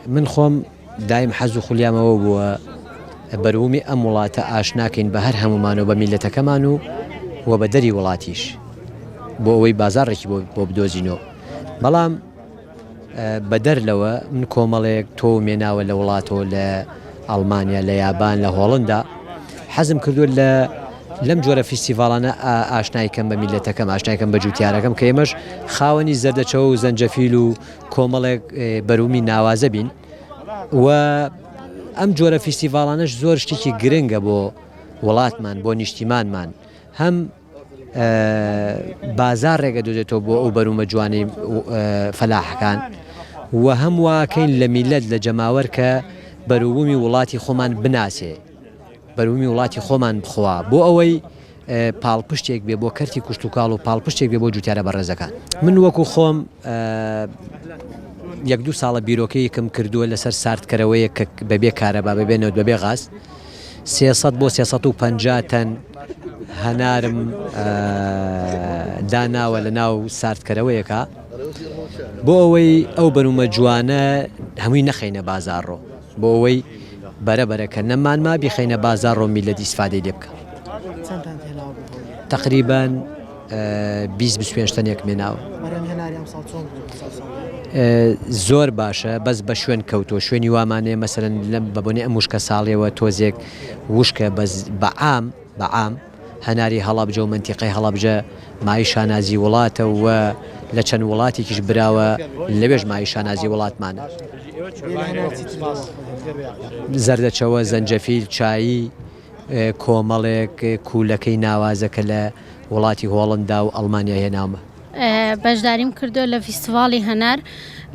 من خۆم دایم حەز و خولیامەوە بووە بەروومی ئەم وڵاتە ئاشناکەین بە هەر هەمومان و بە میلەتەکەمان و بە دەری وڵاتیش بۆ ئەوەی بازاڕێکی بۆ بدۆزینەوە. بەڵام بەدەر لەوە من کۆمەڵێک تۆ مێناوە لە وڵاتەوە لە ئەڵمانیا لە یابان لە هۆڵندا حەزم کردو لەم جۆرە فیستیڤاڵانە ئاشنایکەم بە میلەتەکەم ئاشنایکەم بە جوتیارەکەم کە ئێمەش خاوەنی زەردەچەوە و زەنجەفیل و کۆمەڵێک بەروومی ناوازە بین و ئەم جۆرە فیستیڤاڵانەش زۆر شتێکی گرنگە بۆ وڵاتمان بۆ نیشتیمانمان هەم بازار ڕێگە دۆزێتەوە بۆ ئەو بەرومە جوانەی فەلاحەکان و هەم واکەین لە میلەت لە جەماوەر کە بەروومی وڵاتی خۆمان بناسێ بەروومی وڵاتی خۆمان بخوا بۆ ئەوەی پاڵپشتێک بێ بۆ کەرتی کوشت و کاڵ و پاڵپشتێک بێ بۆ جوتیارە بەڕێزەکان. من وەکو خۆم 1-2 ساڵە بیرۆکەیەکم کردووە لەسەر ساردکەرەوەیە کە بەبێ کارەبا ببێنەوە بەبێ غاز 300 بۆ 350 تەن هەنارم داناوە لە ناو ساردکەرەوەیەکە بۆ ئەوەی ئەو بەرومە جوانە هەمووی نەخەینە بازاڕۆ بۆ ئەوەی بەرەبەرەکە نەمانما بیخەینە بازار ڕۆ میلەتی ئیسفادەی لێ بکە. تقریبان 20-25 تەنێک مێناوە. زۆر باشە بەس بە شوێن کەوتۆ شوێنی وامانەیە مەسەرەن لەم بەبوونی ئەم وشکە ساڵیەوە تۆزێک وشکە بەعام هەناری هەڵەبجە و منتیقەی هەڵەبجە مای شانازی وڵاتە و لە چەند وڵاتێکیش براوە لەوێژ مای شانازی وڵاتمانە. زەردەچەوە زەنجەفیل چایی کۆمەڵێک کوولەکەی ناوازەکە لە وڵاتی هۆڵندا و ئەڵمانیا هێناومە. بەشداریم کردو لە فیستیڤاڵی هەنار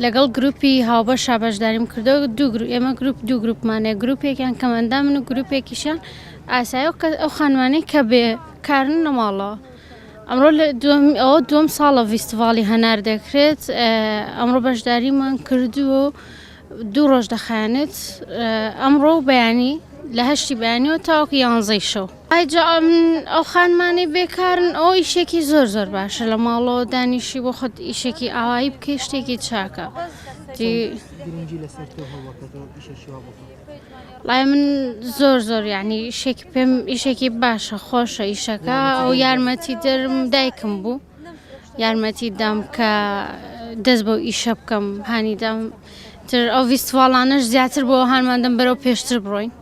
لەگەڵ گروپی هاوبەشا بەشداریم کردو ئێمە گروپ گروپمانێ گروپێکیان کەمەندا من و گروپێکیشان ئاسایی ئەو خانوانەی کە بێکارن لە ماڵەوە. ئەمڕۆ ئەوە دووەم ساڵە فیستیڤاڵی هەنار دەکرێت ئەمڕۆ بەشداریمان کردووە 2 ڕۆژ دەخایەنێت ئەمڕۆ بەیانی لە 8 بەیانیەوە تاوەکو 11 شەو. ئەو خانمانی بێکارن ئەو ئیشێکی زۆر باشە لە ماڵەوە دانیشی بۆ خۆت ئیشێکی ئاوایی بکەی شتێکی چاکە. لای من زۆر یعنی ئیشێکی پێم ئیشێکی باشە خۆشە ئیشەکە ئەو یارمەتی دەرم دایکم بوو یارمەتی دام کە دەست بۆ ئیشە بکەم هانیدام تر ئەو فیستیڤاڵانەش زیاتر بۆ هانماندەم بەرەو پێشتر بڕۆین.